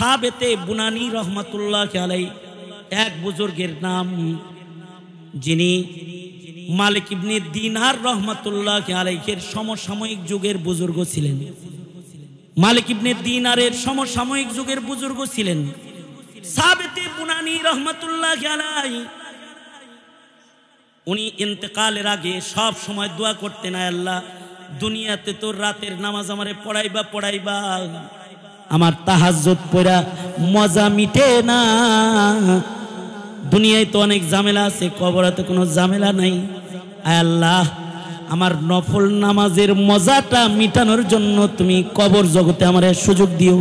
সাবেতে বুনানি রহমাতুল্লাহ আলাইহি এক বুজুর্গের নাম, যিনি মালিক ইবনে দিনার রহমাতুল্লাহ আলাইহির সমসাময়িক যুগের বুজুর্গ ছিলেন। মালিক ইবনে দিনারের সমসাময়িক যুগের বুজুর্গ ছিলেন সাবেতে বুনানি রহমাতুল্লাহ আলাইহি। উনি ইন্তেকালের আগে সব সময় দোয়া করতেন, আল্লাহ দুনিয়াতে তো রাতের নামাজ আমারে পড়াইবা, আমার তাহাজ্জুদ পড়া মজা মিটে না, দুনিয়ায় তো অনেক ঝামেলা আছে, কবরেতে কোনো ঝামেলা নাই, আল্লাহ আমার নফল নামাজের মজাটা মিটানোর জন্য তুমি কবর জগতে আমারে সুযোগ দিও।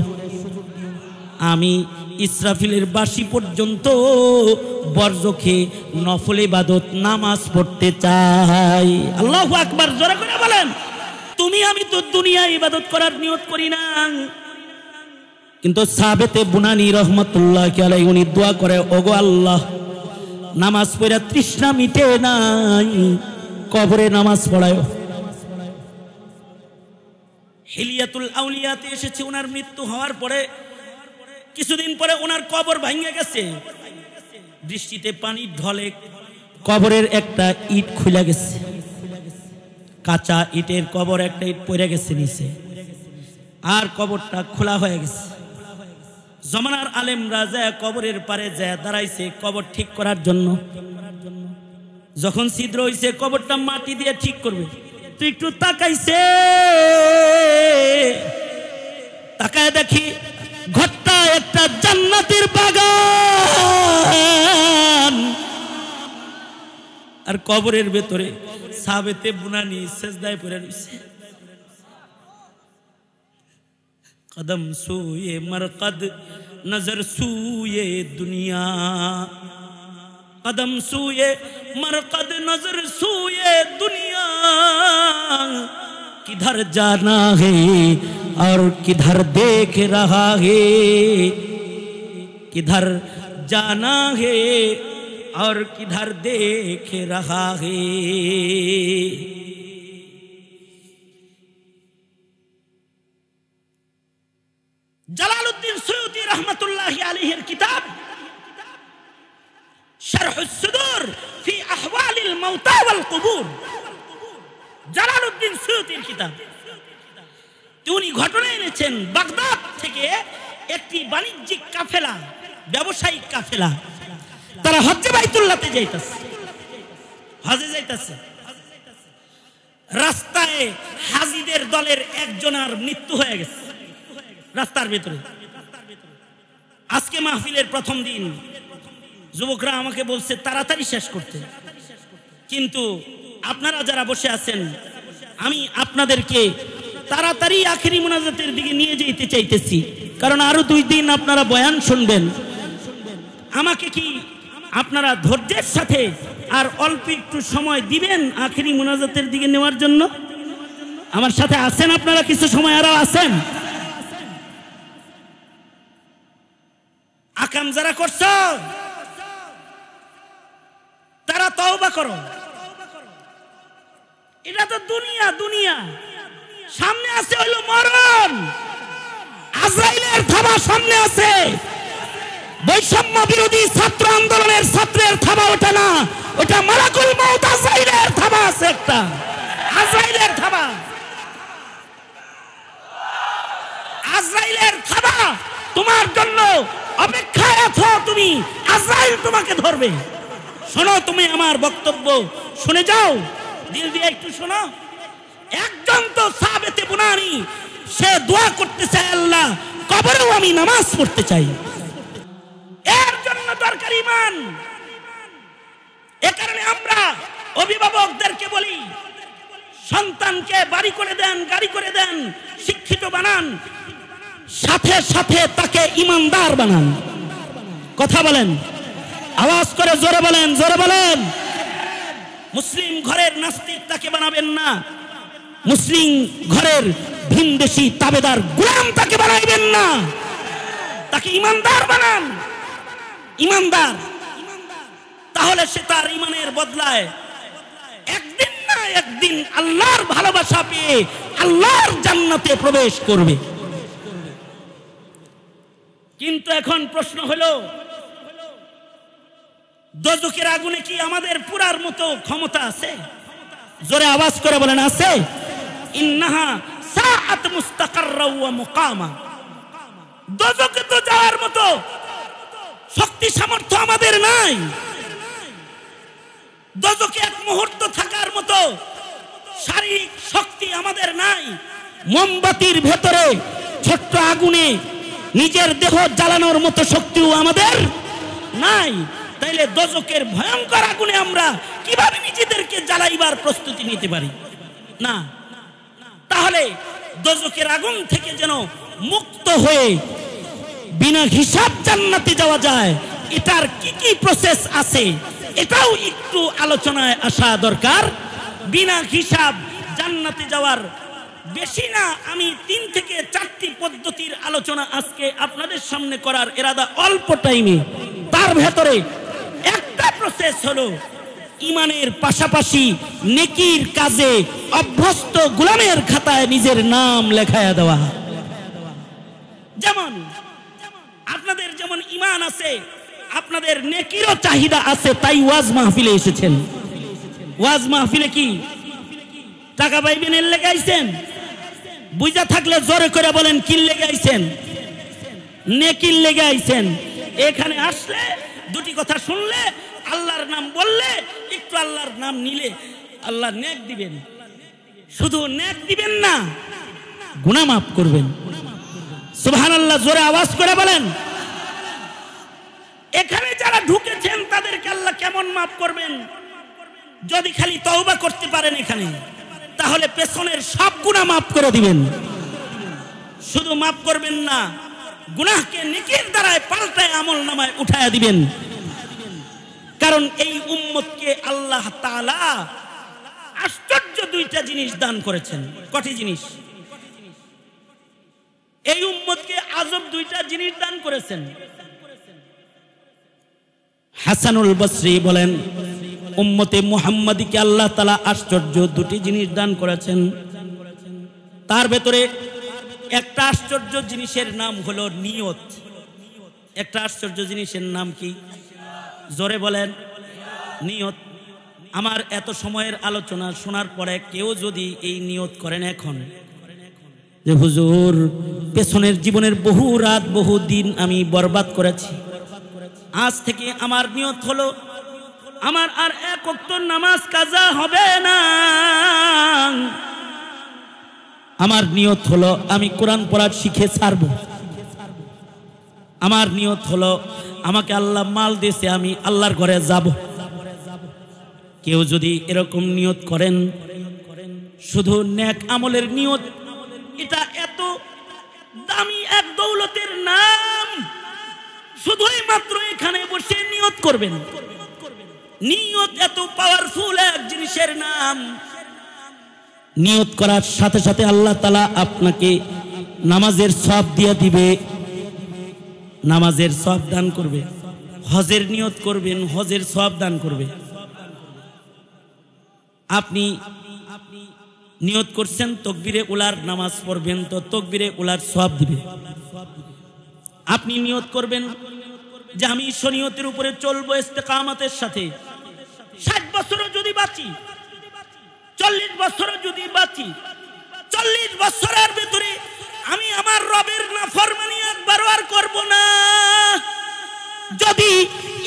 আমি ইসরাফিলের বাঁশি পর্যন্ত বরজখে নফল ইবাদত নামাজ পড়তে চাই। আল্লাহু আকবার, জোরে করে বলেন। তুমি আমি তো দুনিয়া ইবাদত করার নিয়ত করি না, কিন্তু সাবেতে বুনানি রহমাতুল্লাহ আলাইহি উনি দোয়া করে, ওগো আল্লাহ নামাজ পড়া তৃষ্ণা মিটে নাই, কবরে নামাজ পড়ায়। হিলিয়াতুল আউলিয়াতে এসেছে, ওনার মৃত্যু হওয়ার পরে কিছুদিন পরে ওনার কবর ভেঙে গেছে, দৃষ্টিতে পানি ঢলে কবরের একটা ইট খুলে গেছে, কাঁচা ইটের কবর একটা ইট পড়ে গেছে নিচে, আর কবরটা খোলা হয়ে গেছে। জমানার আলেমরা যায় কবরের পারে যায় দাঁড়াইছে কবর ঠিক করার জন্য। যখন ছিদ্র হইছে কবরটা মাটি দিয়ে ঠিক করবে, তুই একটু তাকাইছে, তাকায় দেখি ঘরটা একটা জান্নাতের বাগান, আর কবরের ভেতরে সাবেতে বুনানি সেজদায় পড়ে রইছে। कदम सूए मरकद नजर सूए दुनिया, कदम सूए मरकद नजर सूए दुनिया, किधर जाना है और किधर देख रहा है, किधर जाना है और किधर देख रहा है। জালালউদ্দিন সুয়ুতি রাহমাতুল্লাহি আলাইহির কিতাব শারহুস সুদুর ফি আহওয়ালিল মাউতা ওয়াল কুবুর, জালালউদ্দিন সুয়ুতির কিতাব। তিনি ঘটনা এনেছেন বাগদাদ থেকে একটি বাণিজ্যিক কাফেলা, ব্যবসায়িক কাফেলা, তারা হজ্জে বাইতুল্লাহতে যাইতেছে, হজে যাইতেছে। রাস্তায় হাজীদের দলের একজনের মৃত্যু হয়ে গেছে রাস্তার ভেতরে। আজকে মাহফিলের প্রথম দিন, যুবকরা আমাকে বলছে তাড়াতাড়ি শেষ করতে, কিন্তু আপনারা যারা বসে আছেন আমি আপনাদেরকে তাড়াতাড়ি আখেরি মুনাজাতের দিকে নিয়ে যেতে চাইতেছি, কারণ আরো 2 দিন আপনারা বয়ান শুনবেন। আমাকে কি আপনারা ধৈর্যের সাথে আর অল্প একটু সময় দিবেন আখেরি মুনাজাতের দিকে নেওয়ার জন্য? আমার সাথে আছেন আপনারা? কিছু সময় আরো আছেন? আকাম যারা করছো তারা তওবা করো। এটা তো দুনিয়া, দুনিয়া সামনে আছে হইল মরণ, আজরাইলের থাবা সামনে আছে। বৈষম্য বিরোধী ছাত্র আন্দোলনের ছাত্রের থাবা ওটা না, ওটা মালাকুল মউত আজরাইলের থাবা আছে, একটা আজরাইলের থাবা, আজরাইলের থাবা তোমার জন্য অপেক্ষায় আছো তুমি, আজরাইল তোমাকে ধরবে। শোনো, তুমি আমার বক্তব্য শুনে যাও, দিল দিয়ে একটু শোনো। একজন তো সাবেতে বুনানি, সে দোয়া করতে চায় আল্লাহ কবরেও আমি নামাজ পড়তে চাই। এর জন্য দরকার ঈমান। এ কারণে আমরা অভিভাবকদেরকে বলি, সন্তানকে বাড়ি করে দেন, গাড়ি করে দেন, শিক্ষিত বানান, সাথে সাথে তাকে ইমানদার বানান। কথা বলেন, আওয়াজ করে জোরে বলেন, জোরে বলেন। মুসলিম ঘরের নাস্তিক তাকে বানাবেন না, মুসলিম ঘরের ভিনদেশী তাবেদার গোলাম তাকে বানাইবেন না, তাকে ইমানদার বানান। ইমানদার, তাহলে সে তার ইমানের বদলায় একদিন না একদিন আল্লাহর ভালোবাসা পেয়ে আল্লাহর জান্নাতে প্রবেশ করবে। কিন্তু এখন প্রশ্ন হলো, দোজখের আগুনে কি আমাদের পুরার মতো ক্ষমতা আছে? জোরে আওয়াজ করে বলেন, আছে? ইন্নাহা সাআত মুস্তাকাররা ওয়া মুকামা। দোজখে তো যাওয়ার মতো শক্তি সামর্থ্য আমাদের নাই। দোজখে এক মুহূর্ত থাকার মতো শারীরিক শক্তি আমাদের নাই। মোমবাতির ভেতরে ছোট্ট আগুনে নিজের দেহ জ্বালানোর মতো শক্তিও আমাদের নাই। তাইলে দোজখের ভয়ঙ্কর আগুনে আমরা কিভাবে নিজেদেরকে জ্বালাইবার প্রস্তুতি নিতে পারি? না। তাহলে দোজখের আগুন থেকে যেন মুক্ত হয়ে বিনা হিসাব জান্নাতে যাওয়া যায়, এটার কি কি প্রসেস আছে এটাও একটু আলোচনায় আসা দরকার। বিনা হিসাব জান্নাতে যাওয়ার বেশি না, আমি 3 থেকে 4টি পদ্ধতির আলোচনা আজকে আপনাদের সামনে করার ইরাদা অল্প টাইমে। তার ভেতরে একটা প্রসেস হলো ইমানের পাশাপাশি নেকির কাজে অভ্যস্ত গোলামের খাতায় নিজের নাম লেখায়া দেওয়া। যেমন আপনাদের যেমন ঈমান আছে, আপনাদের নেকিরও চাহিদা আছে, তাই ওয়াজ মাহফিলে এসেছেন। ওয়াজ মাহফিলে কি টাকা পাইবেন এর লেগে আইছেন? বুঝা থাকলে জোরে করে বলেন, কি লেগে আইছেন? নেকির লেগে আইছেন। এখানে আসলে দুটি কথা শুনলে, আল্লাহর নাম বললে, একটু আল্লাহর নাম নিলে আল্লাহ নেক দিবেন। শুধু নেক দিবেন না, গুনাহ মাফ করবেন। সুবহানাল্লাহ, জোরে আওয়াজ করে বলেন। এখানে যারা ঢুকেছেন তাদেরকে আল্লাহ কেমন মাফ করবেন? যদি খালি তওবা করতে পারেন এখানে, তাহলে পেছনের সব গুনাহ মাফ করে দিবেন। শুধু মাফ করবেন না, গুনাহকে নেকির দ্বারায় পাল্টায় আমলনামায় উঠায়া দিবেন। কারণ এই উম্মতকে আল্লাহ তাআলা আশ্চর্য 2টা জিনিস দান করেছেন। কটি জিনিস? এই উম্মতকে আজব 2টা জিনিস দান করেছেন। হাসানুল বসরি বলেন, উম্মতে মুহাম্মাদীকে আল্লাহ তাআলা আশ্চর্য 2টি জিনিস দান করেছেন। তার ভেতরে একটা আশ্চর্য জিনিসের নাম হলো নিয়ত। একটা আশ্চর্য জিনিসের নাম কি? জোরে বলেন, নিয়ত। আমার এত সময়ের আলোচনা শোনার পরে কেউ যদি এই নিয়ত করেন এখন যে হুজুর পেছনের জীবনের বহু রাত বহু দিন আমি বরবাদ করেছি, আজ থেকে আমার নিয়ত হলো আমার আর 1 ওয়াক্ত নামাজ কাজা হবে না, আমার নিয়ত হলো আমি কোরআন পড়া শিখে ছাড়ব, আমার নিয়ত হলো আমাকে আল্লাহ মাল দিয়েছে আমি আল্লাহর ঘরে যাব। কেউ যদি এরকম নিয়ত করেন, শুধু নেক আমলের নিয়ত, এটা এত দামি এক দৌলতের নাম, শুধুই মাত্র এখানে বসে নিয়ত করবেন। নিয়ত এত পাওয়ারফুল এক জিনিসের নাম। নিয়ত করার সাথে সাথে আল্লাহ তাআলা আপনাকে নামাজের সওয়াব দিয়ে দিবে, নামাজের সওয়াব দান করবে। হজের নিয়ত করবেন, হজের সওয়াব দান করবে। আপনি নিয়ত করছেন তাকবীরে উলার নামাজ পড়বেন, তো তাকবীরে উলার সওয়াব দিবে। আপনি নিয়ত করবেন যে আমি শরীয়তের উপরে চলবো ইস্তেকামতের সাথে, 60 বছরও যদি বাঁচি, 40 বছরও যদি বাঁচি, 40 বছরের ভিতরে আমি আমার রবের নাফরমানি একবারও আর করব না। যদি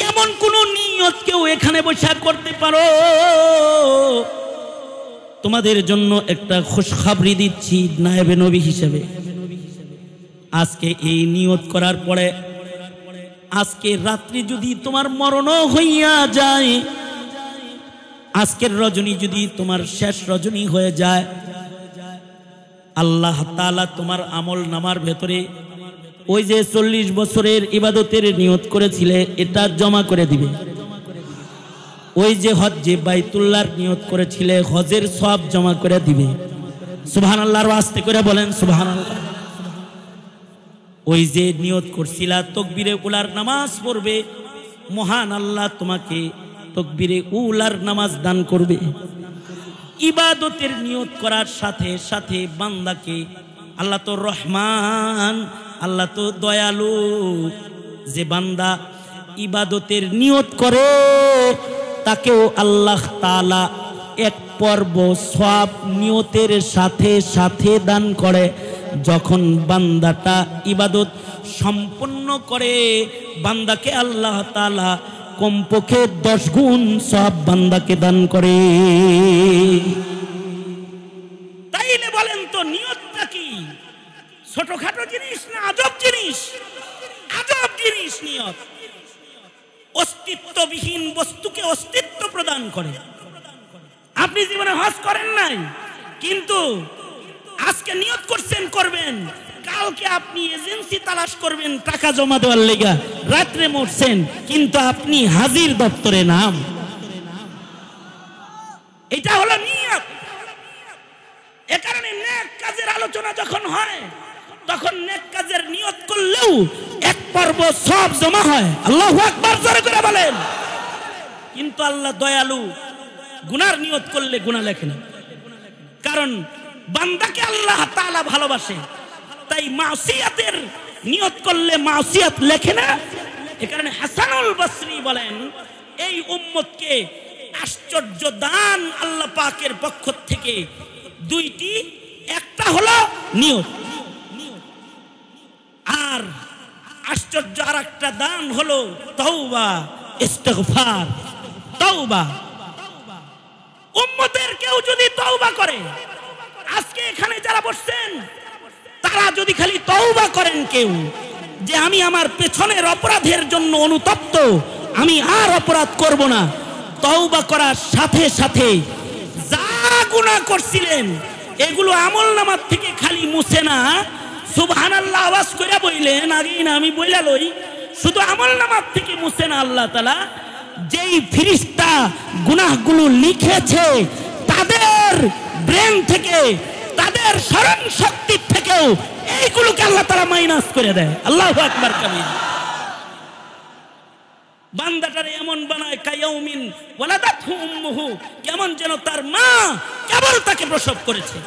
এমন কোন নিয়ত কেউ এখানে বসে করতে পারো, তোমাদের জন্য একটা খুশখবরি দিচ্ছি নায়েবে নবী হিসেবে। আজকে এই নিয়ত করার পরে আজকে রাত্রি যদি তোমার মরণও হইয়া যায়, আজকের রজনী যদি তোমার শেষ রজনী হয়ে যায়, আল্লাহ তাআলা তোমার আমল নামার ভেতরে ওই যে 40 বছরের ইবাদতের নিয়ত করেছিলে এটা জমা করে দিবে। ওই যে হজ্জে বাইতুল্লাহর নিয়ত করেছিলে হজের সওয়াব জমা করে দিবে। সুবহানাল্লাহর আস্তে করে বলেন সুবহানাল্লাহ। ওই যে নিয়ত করছিলা তাকবীরে উলার নামাজ পড়বে, মহান আল্লাহ তোমাকে তাকবীরে উলার নামাজ দান করবে। ইবাদতের নিয়ত করার সাথে সাথে বান্দাকে, আল্লাহ তো রহমান, আল্লাহ তো দয়ালু, যে বান্দা ইবাদতের নিয়ত করে তাকেও আল্লাহ তাআলা এক পর্ব সওয়াব নিয়তের সাথে সাথে দান করে। যখন বান্দাটা ইবাদত সম্পন্ন করে বান্দাকে আল্লাহ তাআলা কমপক্ষে 10 গুণ সওয়াব বান্দাকে দান করে। তাইলে বলেন তো নিয়তটা কি ছোটখাটো জিনিস না আজব জিনিস? আজব জিনিস নিয়ত। অস্তিত্ববিহীন বস্তুকে অস্তিত্ব প্রদান করে। আপনি জীবনে হজ করেন নাই, কিন্তু আজকে নিয়ত করছেন করবেন, কালকে আপনি এজেন্সি তালাশ করবেন টাকা জমা দেওয়ার লেগা, রাত্রে মরছেন কিন্তু আপনি হাজির দপ্তরে নাম। এটা হলো নিয়ত। এ কারণে নেক কাজের আলোচনা যখন হয় তখন নেক কাজের নিয়ত করলেও এক পর্ব সব জমা হয়। আল্লাহু আকবার জোরে করে বলেন। কিন্তু আল্লাহ দয়ালু, গুনার নিয়ত করলে গুনাহ লেখে না, কারণ বান্দাকে আল্লাহ তাআলা ভালোবাসে। তাই মাসিয়াতের নিয়ত করলে মাসিয়াত লেখে না। এ কারণে হাসানুল বসরি বলেন, এই উম্মতকে আশ্চর্য দান আল্লাহ পাকের পক্ষ থেকে দুইটি, একটা হলো নিয়ত, আর আশ্চর্য আর একটা দান হলো তওবা, ইস্তিগফার। তওবা, উম্মতের কেউ যদি তওবা করে, আজকে এখানে যারা বসছেন তারা যদি খালি তওবা করেন কেউ, যে আমি আমার পেছনের অপরাধের জন্য অনুতপ্ত, আমি আর অপরাধ করব না, তওবা করার সাথে সাথে যা গুনাহ করছিলেন এগুলো আমলনামার থেকে খালি মুছে না। সুবহানাল্লাহ আওয়াজ করে বললেন, আগেই না আমি বইলা লই, শুধু আমলনামার থেকে মুছে না, আল্লাহ তাআলা যেই ফেরেশতা গুনাহগুলো লিখেছে তাদের ব্রেন থেকে, তাদের স্মরণ শক্তি থেকেও এইগুলোকে আল্লাহ তাআলা মাইনাস করে দেয়। আল্লাহু আকবার কাবীর। বান্দাটারে এমন বানায় কায়াউমিন ওয়ালাদাতহু উম্মুহু, কেমন যেন তার মা কেবল তাকে প্রসব করেছে।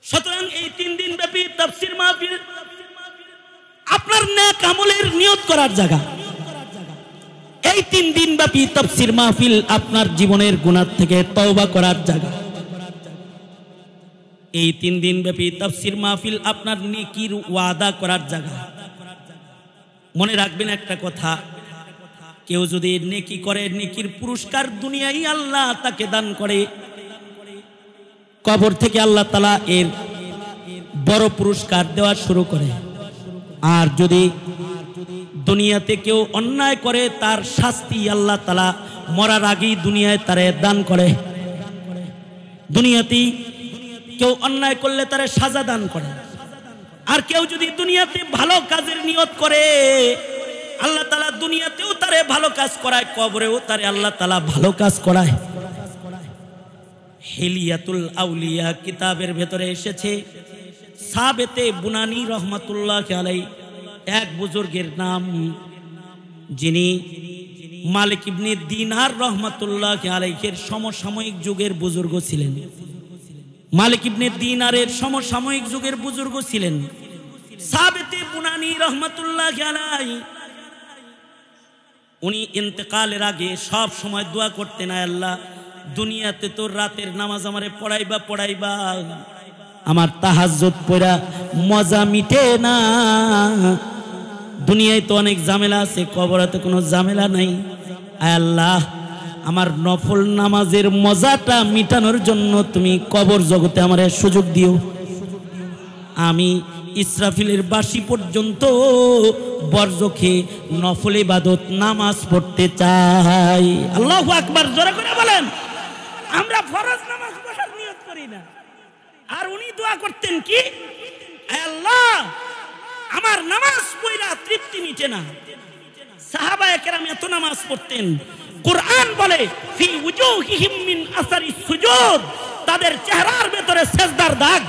সুতরাং এই 3 দিন ব্যাপী তাফসীর মাহফিল আপনার নেক আমলের নিয়ত করার জায়গা। এই 3 দিন ব্যাপী তাফসীর মাহফিল আপনার জীবনের গুনাহ থেকে তওবা করার জায়গা। এই 3 দিন ব্যাপী তাফসীর মাহফিল আপনার নেকির ওয়াদা করার জায়গা। মনে রাখবেন একটা কথা, কেউ যদি নেকি করে, নেকির পুরস্কার দুনিয়ায় আল্লাহ তাকে দান করে, কবর থেকে আল্লাহ তাআলা এর বড় পুরস্কার দেওয়া শুরু করে। আর যদি দুনিয়াতে কেউ অন্যায় করে, তার শাস্তি আল্লাহ তাআলা মরার আগেই দুনিয়ায় তারে দান করে। দুনিয়াতেই কেউ অন্যায় করলে তারে সাজা দান করে। আর কেউ যদি দুনিয়াতে ভালো কাজের নিয়ত করে, আল্লাহ তাআলা দুনিয়াতেও তারে ভালো কাজ করায়, কবরেও তারে আল্লাহ তাআলা ভালো কাজ করায়। হিলিয়াতুল আউলিয়া কিতাবের ভেতরে এসেছে, সাবেতে বুনানি রহমাতুল্লাহ আলাইহি এক বুজুর্গের নাম, যিনি মালিক ইবনে দিনার রহমাতুল্লাহ আলাইহির সমসাময়িক যুগের বুজুর্গ ছিলেন। মালিক ইবনে দিনারের সমসাময়িক যুগের বুজুর্গ ছিলেন সাবেতে বুনানি রহমাতুল্লাহ আলাইহি। উনি ইন্তেকালের আগে সব সময় দোয়া করতেন, আল্লাহ দুনিয়াতে তো রাতের নামাজ আমারে পড়াইবা, আমার তাহাজ্জুদ পড়া মজা মিটে না, দুনিয়ায় তো অনেক ঝামেলা আছে, কবরে কোনো ঝামেলা নাই, আল্লাহ আমার নফল নামাজের মজাটা মিটানোর জন্য তুমি কবর জগতে আমারে সুযোগ দিও। আমি ইসরাফিলের বাঁশি পর্যন্ত বরজখে নফল ইবাদত নামাজ পড়তে চাই। আল্লাহু আকবার জোরে করে বলেন। আমরা ফরজ নামাজ পড়ার নিয়ত করি না, আর উনি দোয়া করতেন কি, আল্লাহ আমার নামাজ পড়া তৃপ্তি মিটে না। সাহাবায়ে কেরাম এত নামাজ পড়তেন, কুরআন বলে ফি উজুহিহিম মিন আসারিস সুজুদ, তাদের চেহারার ভেতরে সিজদার দাগ।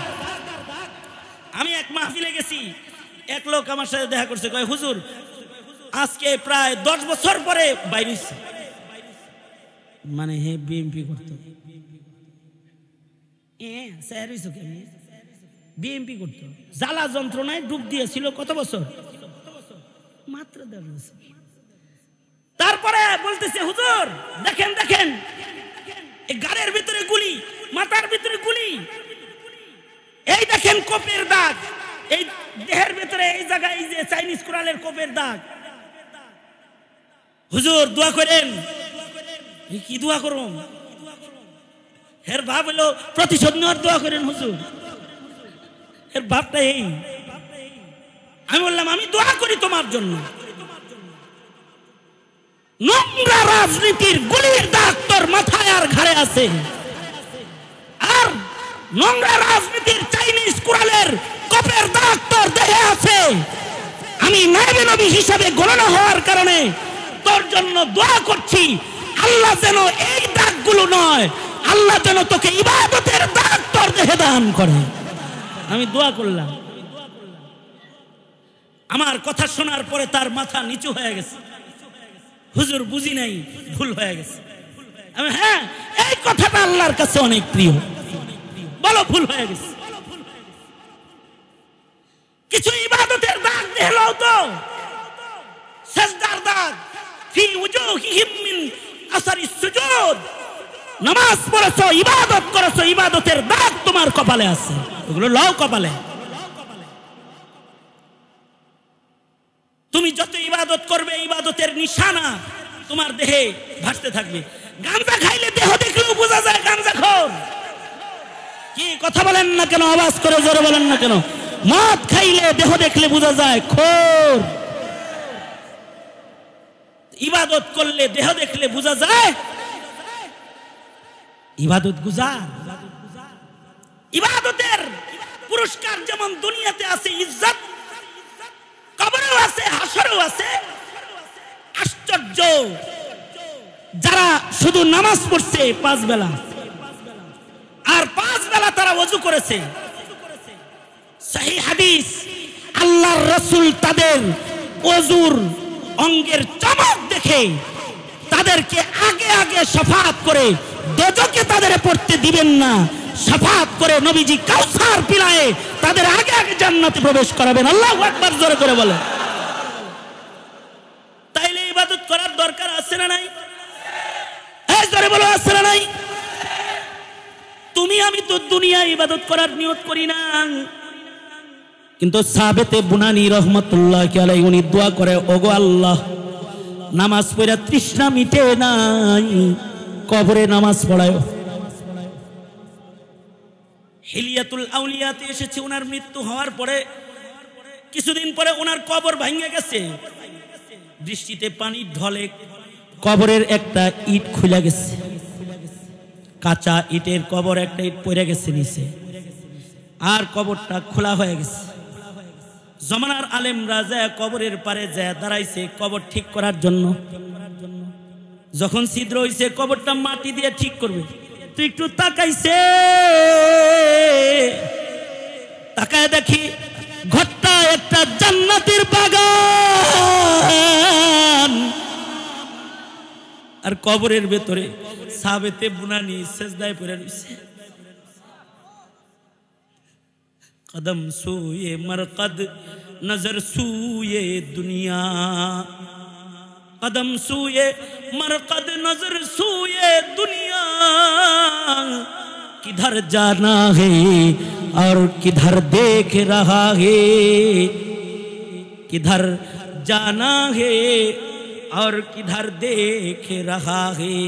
আমি এক মাহফিলে গেছি, এক লোক আমার সাথে দেখা করছে, কয় হুজুর আজকে প্রায় 10 বছর পরে বাইরিস, মানে হে বিএমপি করতো বিএমপি করতো, জ্বালা যন্ত্রণায় ডুব দিয়েছিল কত বছর? মাত্র 10 বছর। তারপরে বলতেছে হুজুর দেখেন দেখেন এই গাড়ির ভিতরে গুলি, মাথার ভিতরে গুলি, এই দেখেন কোপের দাগ, এই দেহের ভিতরে এই জায়গায় এই যে চাইনিজ কুড়ালের কোপের দাগ। হুজুর দোয়া করেন। কি দোয়া করুন? এর ভাব হলো প্রতিশোধ নেওয়ার দোয়া করেন হুজুর। এর ভাবটা এই। আমি বললাম আমি দোয়া করি তোমার জন্য। নোংরা রাজনীতির গুলির দাগ তোর মাথায় আর ঘাড়ে আছে, আর নোংরা রাজনীতির চাইনিজ কুড়ালের কোপের দাগ তোর দেহে আছে। আমি নায়েবে নবী হিসাবে গণনা হওয়ার কারণে তোর জন্য দোয়া করছি, আল্লাহ যেন এই দাগগুলো নয়, আল্লাহ যেন তোকে ইবাদতের দাগ তোর দেহে দান করে। আমি দোয়া করলাম। আমার কথা শোনার পরে তার মাথা নিচু হয়ে গেছে। হুজুর বুঝি নাই, ভুল হয়ে গেছে। আমি হ্যাঁ এই কথাটা আল্লাহর কাছে অনেক প্রিয়। বলো ভুল হয়ে গেছে। কিছু ইবাদতের দাগ দেখলো তো, সিজদার দাগ, ফি উজুহিহিম মিন আসারিস সুজুদ। নামাজ পড়েছো, ইবাদত করেছো, ইবাদতের দাগ তোমার কপালে আছে, ওগুলো লও কপালে। তুমি যত ইবাদত করবে ইবাদতের নিশানা তোমার দেহে ভাসতে থাকবে। গাঁজা খাইলে দেহ দেখলেও বোঝা যায় গাঁজাখোর। কি কথা বলেন না কেন? আওয়াজ করে জোরে বলেন না কেন? মদ খাইলে দেহ দেখলে বোঝা যায় খোর। ইবাদত করলে দেহ দেখলে বোঝা যায় ইবাদত গুজার। ইবাদতের পুরস্কার যেমন দুনিয়াতে আছে ইজ্জত, কবরেও আছে, হাসরেও আছে। আশ্চর্য, যারা শুধু নামাজ পড়ছে 5 বেলা, আর 5 বেলা তারা ওযু করেছে, সহিহ হাদিস, আল্লাহর রাসূল তাদের ওযুর অঙ্গের চমক দেখে তাদেরকে আগে আগে শাফাআত করে দোজখে তাদের পড়তে দিবেন না, শাফাআত করে নবীজি কাউসার পিলায়ে তাদের আগে আগে জান্নাতে প্রবেশ করাবেন। আল্লাহু আকবার, জোরে করে বলেন। তাইলে ইবাদত করার দরকার আছে না নাই? এই জোরে বলো আছে না নাই? তুমি আমি তো দুনিয়ায় ইবাদত করার নিয়ত করি না, কিন্তু সাবেতে বুনানি রহমাতুল্লাহি আলাইহি উনি দোয়া করে, ওগো আল্লাহ, নামাজ পড়া তৃষ্ণা মিটে নাই, কবরে নামাজ পড়ায়। হিলিয়াতুল আউলিয়াতে এসেছে, ওনার মৃত্যু হওয়ার পরে কিছুদিন পরে ওনার কবর ভেঙে গেছে, বৃষ্টিতে পানি ঢলে কবরের একটা ইট খুলে গেছে, কাঁচা ইটের কবর একটা ইট পড়ে গেছে নিচে, আর কবরটা খোলা হয়ে গেছে। জমানার আলেমরা যায় কবরের পারে যায় দাঁড়াইছে কবর ঠিক করার জন্য। যখন ছিদ্র হইছে কবরটা মাটি দিয়ে ঠিক করবে, তুই একটু তাকাইছে, তাকায় দেখি ঘরটা একটা জান্নাতের বাগান, আর কবরের ভেতরে সাবেতে বুনানি সেজদায় পড়ে রইছে। कदम सूये मरकद नजर सूये दुनिया, कदम सूये मरकद नजर सूये दुनिया, किधर जाना है और किधर देख रहा है, किधर जाना है और किधर देख रहा है।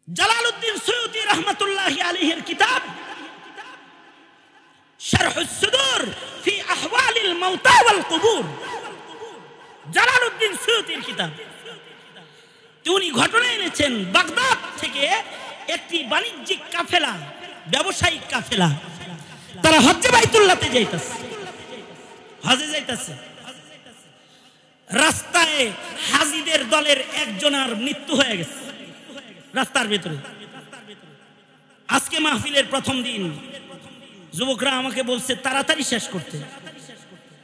জালালউদ্দিন সুয়ুতি রহমাতুল্লাহি আলাইহির কিতাব শারহুস সুদুর ফি আহওয়ালিল মাউতা ওয়াল কুবুর, জালালউদ্দিন সুয়ুতির কিতাব। তিনি ঘটনা এনেছেন বাগদাদ থেকে একটি বাণিজ্যিক কাফেলা, ব্যবসায়িক কাফেলা, তারা হজ্জে বাইতুল্লাহতে যাইতেছে, হজে যাইতেছে। রাস্তায় হাজিদের দলের একজনের মৃত্যু হয়ে গেছে রাস্তার ভিতরে। আজকে মাহফিলের প্রথম দিন, যুবকরা আমাকে বলছে তাড়াতাড়ি শেষ করতে,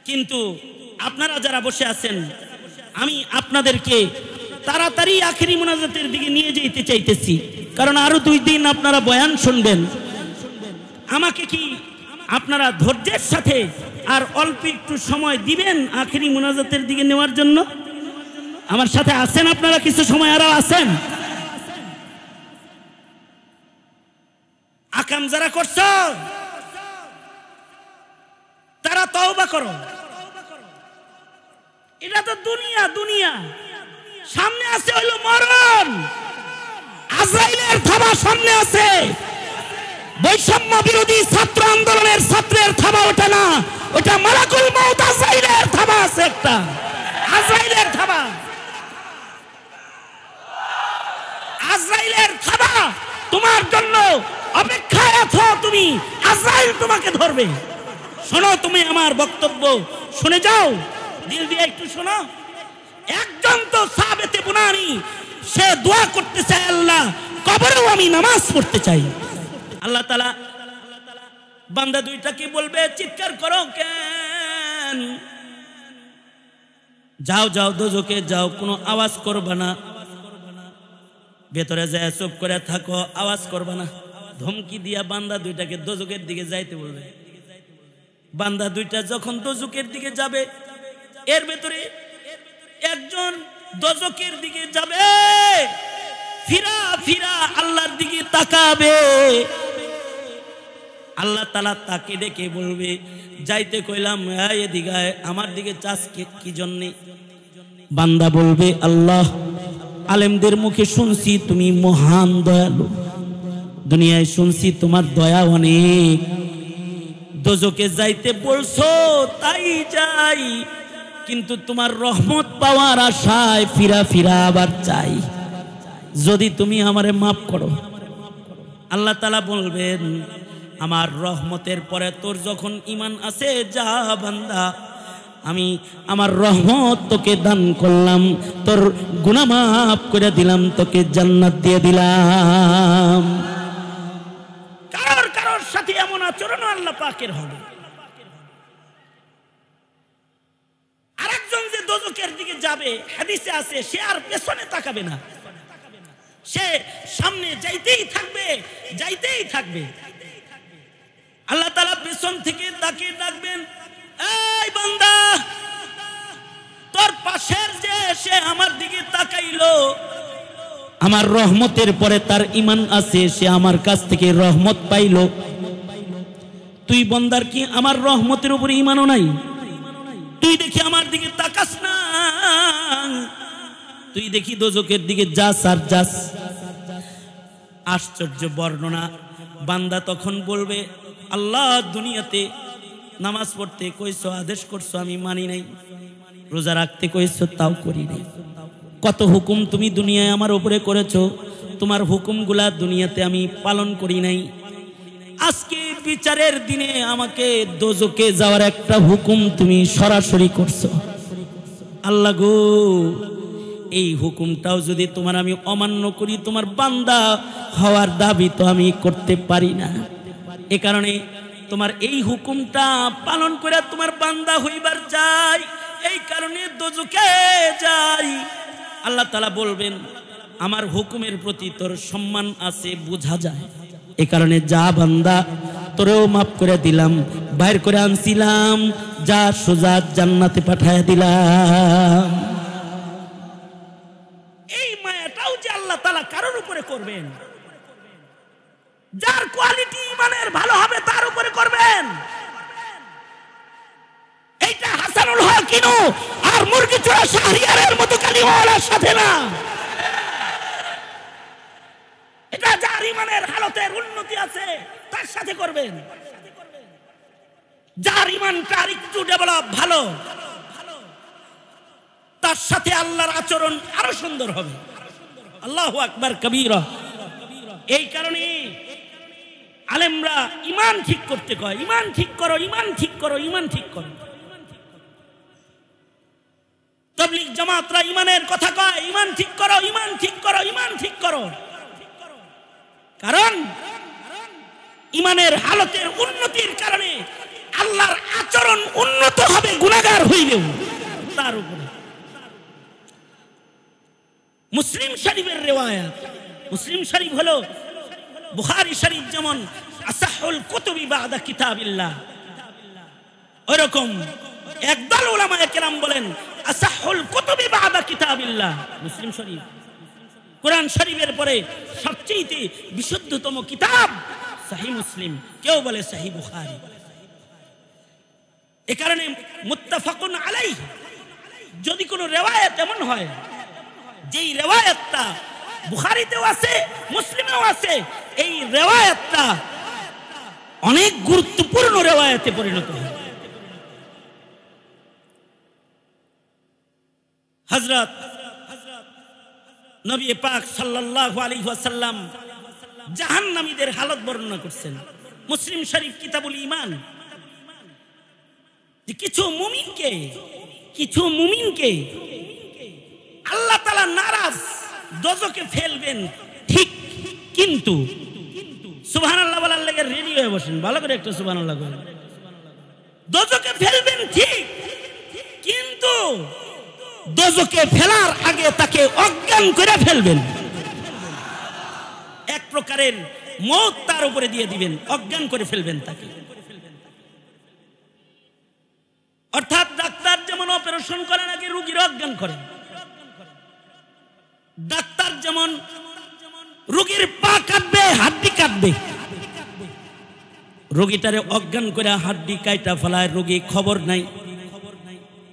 কিন্তু আপনারা যারা বসে আছেন আমি আপনাদেরকে তাড়াতাড়ি আখেরি মোনাজাতের দিকে নিয়ে যেতে চাইতেছি, কারণ আরো 2 দিন আপনারা বয়ান শুনবেন। আমাকে কি আপনারা ধৈর্যের সাথে আর অল্প একটু সময় দিবেন আখেরি মোনাজাতের দিকে নেওয়ার জন্য? আমার সাথে আছেন আপনারা? কিছু সময় আরো আছেন? আকাম যারা করছো তারা তওবা করো। এটা তো দুনিয়া, দুনিয়া সামনে আছে হইল মরণ, আজরাইলের থাবা সামনে আছে। বৈষম্য বিরোধী ছাত্র আন্দোলনের ছাত্রের থাবা ওটা না, ওটা মালাকুল মউত আজরাইলের থাবা আছে একটা, আজরাইলের থাবা, আজরাইলের থাবা তোমার জন্য অপেক্ষায় আছো তুমি, আজরাইল তোমাকে ধরবে। শোনো তুমি আমার বক্তব্য, শুনে যাও, দিল দিয়ে একটু শোনো। একজন তো সাহাবেতে বুনানি, সে দোয়া করতে চায় আল্লাহ কবরেও আমি নামাজ পড়তে চাই। আল্লাহ তাআলা বান্দা দুইটাকে বলবে চিৎকার করো কেন, যাও যাও দোজখে যাও, কোনো আওয়াজ করবে না, ভেতরে যায় চুপ করে থাকো, আওয়াজ করবে না। ধমকি দিয়া বান্দা দুইটাকে দোজখের দিকে যাইতে বলবে। বান্দা দুইটা যখন দোজখের দিকে যাবে, এর ভেতরে একজন দোজখের দিকে যাবে, ফিরা ফিরা আল্লাহর দিকে তাকাবে। আল্লাহ তাআলা তাকে ডেকে বলবে, যাইতে কইলাম এদিকে আয়, আমার দিকে চাস কি জন্যে? বান্দা বলবে, আল্লাহ আলেমদের মুখে শুনছি তুমি মহান দয়ালু, দুনিয়ায় শুনছি তোমার দয়া অনেক, দোজখে যাইতে বলছো তাই যাই, কিন্তু তোমার রহমত পাওয়ার আশায় ফিরা ফিরা আবার চাই, যদি তুমি আমারে মাফ করো। আল্লাহ তাআলা বলবেন, আমার রহমতের পরে তোর যখন ঈমান আছে, যা বান্দা আমি আমার রহমত তোকে দান করলাম, তোর গুনাহ মাফ করে দিলাম, তোকে জান্নাত দিয়ে দিলাম। কারোর কারোর সাথে এমন আচরণ আল্লাহ পাকের হবে। আরেকজন যে দোজখের দিকে যাবে, হাদিসে আছে, সে আর পেছনে তাকাবে না, সে সামনে যাইতেই থাকবে, যাইতেই থাকবে। আল্লাহ তাআলা পেছন থেকে তাকে ডাকবেন, এই বান্দা, তোর পাশের যে সে আমার দিকে তাকাইলো, আমার রহমতের পরে তার ঈমান আছে, সে আমার কাছ থেকে রহমত পাইলো, তুই বান্দার কি আমার রহমতের উপরে ঈমানও নাই? তুই দেখি আমার দিকে তাকাস না, তুই দেখি দোজখের দিকে যাস আর যাস। আশ্চর্য বর্ণনা। বান্দা তখন বলবে, আল্লাহ দুনিয়াতে নামাজ পড়তে কইছো, আদেশ করছো, আমি মানি নাই, রোজা রাখতে কইছো, তাও করি নাই, কত হুকুম তুমি দুনিয়ায় আমার উপরে করেছো, তোমার হুকুমগুলা দুনিয়াতে আমি পালন করি নাই, আজকে বিচারের দিনে আমাকে দোজখে যাওয়ার একটা হুকুম তুমি সরাসরি করছো। আল্লাহ গো, এই হুকুমটাও যদি তোমার আমি অমান্য করি, তোমার বান্দা হওয়ার দাবি তো আমি করতে পারি না, এ কারণে তোমার এই হুকুমটা পালন করে তোমার বান্দা হইবার চাই, এই কারণে দোজখে যাই। আল্লাহ তাআলা বলবেন, আমার হুকুমের প্রতি তোর সম্মান আছে, বোঝা যায়, এ কারণে যা বান্দা, তোরেও মাফ করে দিলাম, বাইর করে আনছিলাম, যা সোজা জান্নাতে পাঠায় দিলাম। এই মায়াটাও যে আল্লাহ তাআলা কারোর উপরে করবেন, যার কোয়ালিটি ঈমানের ভালো হবে তার উপরে করবেন। এইটা হাসানুল হক ইনু আর মুরগি চোরা শাহরিয়ারের মতো কালিমাওয়ালার সাথে না, এটা যার ঈমানের হালতের উন্নতি আছে তার সাথে করবেন, যার ঈমানটা একটু ডেভেলপ ভালো, তার সাথে আল্লাহর আচরণ আরো সুন্দর হবে। আল্লাহু আকবার কবীরা। এই কারণে আলেমরা ঈমান ঠিক করতে কয়, ঈমান ঠিক করো, ঈমান ঠিক করো, ঈমান ঠিক করো। তাবলীগ জামাতরা ঈমানের কথা কয়, ঈমান ঠিক করো, ঈমান ঠিক করো, ঈমান ঠিক করো। কারণ ঈমানের হালতের উন্নতির কারণে আল্লাহর আচরণ উন্নত হবে, গুনাহগার হইলেও তার উপরে। মুসলিম শরীফের রিওয়ায়াত। মুসলিম শরীফ হলো বুখারী শরীফ যেমন আসাহুল কুতুবি বাদা কিতাবিল্লাহ, ওরকম একদল উলামায়ে কেরাম বলেন আসাহুল কুতুবি বাদা কিতাবিল্লাহ। মুসলিম শরীফ কোরআন শরীফের পরে সবচেয়ে বিশুদ্ধতম কিতাব সহিহ মুসলিম, কেউ বলে সহিহ বুখারী। এ কারণে মুত্তাফাকুন আলাইহি যদি কোনো রিওয়ায়াত এমন হয় যেই রিওয়ায়াতটা বুখারীতেও আছে মুসলিমেও আছে, এই রিওয়ায়াতটা অনেক গুরুত্বপূর্ণ রিওয়ায়াতে পরিণত হয়। হযরত নবী পাক সাল্লাল্লাহু আলাইহি ওয়াসাল্লাম জাহান্নামীদের হালত বর্ণনা করছেন। মুসলিম শরীফ কিতাবুল ঈমান, যে কিছু মুমিনকে আল্লাহ তাআলা নারাজ দোজখে ফেলবেন ঠিক, কিন্তু সুবহানাল্লাহ বলার লাগে রেডি হয়ে বসেন, ভালো করে একটা সুবহানাল্লাহ বলেন। দোজখে ফেলবেন ঠিক, কিন্তু দোজখে ফেলার আগে তাকে অজ্ঞান করে ফেলবেন। এক প্রকারের মওত তার উপরে দিয়ে দিবেন, অজ্ঞান করে ফেলবেন তাকে। অর্থাৎ ডাক্তার যেমন অপারেশন করার আগে রোগীর অজ্ঞান করে, ডাক্তার যেমন রোগীর পা কাটবে, হাড্ডি কাটবে, রোগীটারে অজ্ঞান করে হাড্ডি কাইটা ফেলায়, রোগী খবর নাই।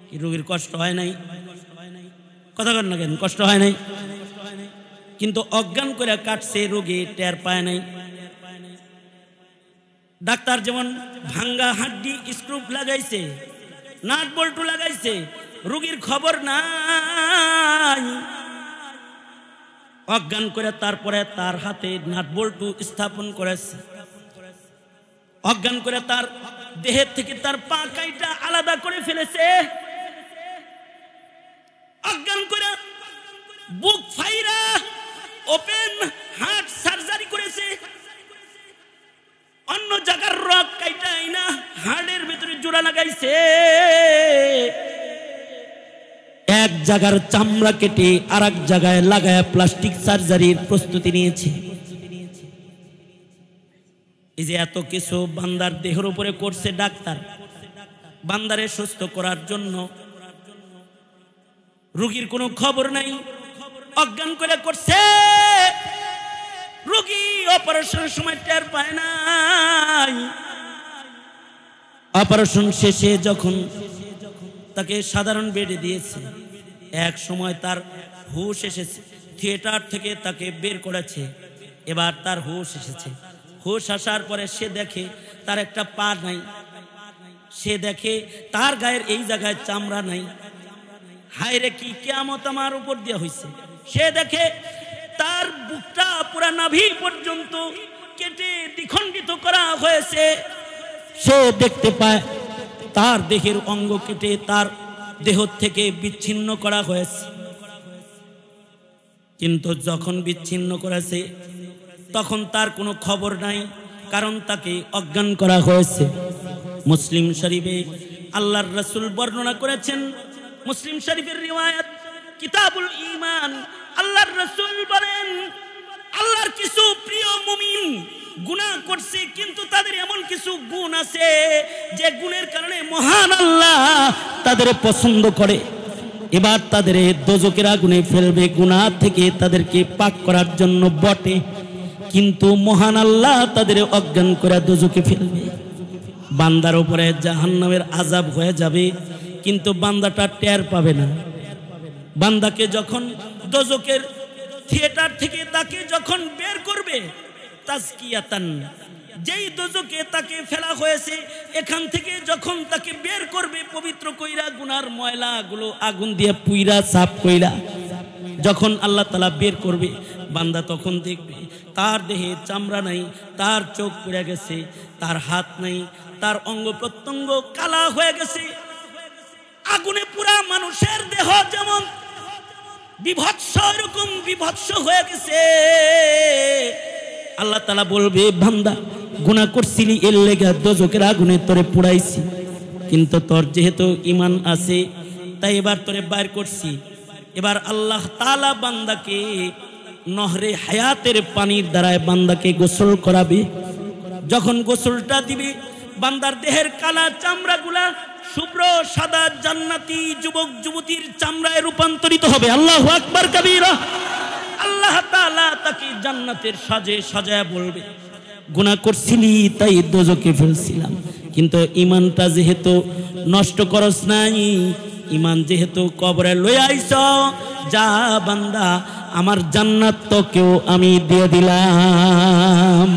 কি রোগীর কষ্ট হয় নাই? কথা বলেন না কেন? কষ্ট হয় নাই, কিন্তু অজ্ঞান করে কাটছে, রোগী টের পায় নাই। ডাক্তার যেমন ভাঙ্গা হাড্ডি স্ক্রু লাগাইছে, নাট বল্টু লাগাইছে, রোগীর খবর নাই, অজ্ঞান করে তারপরে তার হাতে নাট বল্টু স্থাপন করেছে, অজ্ঞান করে তার দেহের থেকে তার পা কাইটা আলাদা করে ফেলেছে, অজ্ঞান করে বুক ফাইরা ওপেন হার্ট সার্জারি করেছে, অন্য জায়গার রক কাইটা আইনা হার্টের ভিতরে জোড়া লাগাইছে, এক জায়গার চামড়া কেটে আর এক জায়গায় লাগায় প্লাস্টিক সার্জারির প্রস্তুতি নিয়েছে। এই যে এত কিছু বান্দার দেহের উপরে করছে ডাক্তার, বান্দারে সুস্থ করার জন্য, রোগীর কোনো খবর নাই, অজ্ঞান করে করছে, রোগী অপারেশনের সময় টের পায় নাই। অপারেশন শেষে যখন তাকে সাধারণ বেডে দিয়েছে, এক সময় তার হুঁশ এসেছে, থিয়েটার থেকে তাকে বের করেছে, এবার তার হুঁশ এসেছে। হুঁশ আসার পরে সে দেখে তার একটা পা নাই, সে দেখে তার গায়ের এই জায়গায় চামড়া নাই। হায় রে, কি কিয়ামত আমার উপর দিয়ে হয়েছে। সে দেখে তার বুকটা পুরা নাভি পর্যন্ত কেটে দ্বিখণ্ডিত করা হয়েছে। সে দেখতে পায় তার দেহের অঙ্গ কেটে তার দেহ থেকে বিচ্ছিন্ন করা হয়েছে, কিন্তু যখন বিচ্ছিন্ন করেছে তখন তার কোনো খবর নাই, কারণ তাকে অজ্ঞান করা হয়েছে। মুসলিম শরীফে আল্লাহর রাসূল বর্ণনা করেছেন, মুসলিম শরীফের রিওয়ায়াত কিতাবুল ঈমান, আল্লাহর রাসূল বলেন আল্লাহর কিছু প্রিয় মুমিন গুনাহ করছে, কিন্তু তাদের এমন কিছু গুণ আছে যে গুণের কারণে মহান আল্লাহ তাদের পছন্দ করে, এবার তাদের দোজখের আগুনে ফেলবে। গুনাহ থেকে তাদেরকে পাক করার জন্য বটে, কিন্তু মহান আল্লাহ তাদের অজ্ঞান করে দোজখে ফেলবে। বান্দার উপরে জাহান্নামের আযাব হয়ে যাবে, কিন্তু বান্দাটা টের পাবে না। বান্দাকে যখন দোজখের থিয়েটার থেকে তাকে যখন বের করবে, তাজকিয়াতান, যেই দোজখে তাকে ফেলা হয়েছে এখান থেকে যখন তাকে বের করবে পবিত্র কইরা, গুনার ময়লাগুলো আগুন দিয়ে পুইরা সাফ কইরা যখন আল্লাহ তাআলা বের করবে, বান্দা তখন দেখবে তার দেহে চামড়া নাই, তার চোখ পুড়ে গেছে, তার হাত নাই, তার অঙ্গ প্রত্যঙ্গ কালা হয়ে গেছে। আগুনে পুরা মানুষের দেহ যেমন বিভৎস, এরকম বিভৎস হয়ে গেছে। আল্লাহ তাআলা বলবে, বান্দা গুনাহ করছিলি, এর লেগে দোজখের আগুনে তোরে পুড়াইছি, কিন্তু তোর যেহেতু ঈমান আছে তাই এবার তোরে বাইর করছি। এবার আল্লাহ তাআলা বান্দাকে নহরে হায়াতের পানির দ্বারায় বান্দাকে গোসল করাবে। যখন গোসলটা দিবে বান্দার দেহের কালা চামড়াগুলা শুভ্র সাদা জান্নাতি যুবক যুবতীর চামড়ায় রূপান্তরিত হবে। আল্লাহু আকবার কবীরা। আল্লাহ তাআলা তাকে জান্নাতের সাজে সাজায়া বলবে, গুনাহ করছিলি তাই দোজখে ফেলছিলাম, কিন্তু ঈমানটা যেহেতু নষ্ট করস নাই, ঈমান যেহেতু কবরে লইয়া আইছ, যা বান্দা আমার জান্নাত তোকেও আমি দিয়ে দিলাম।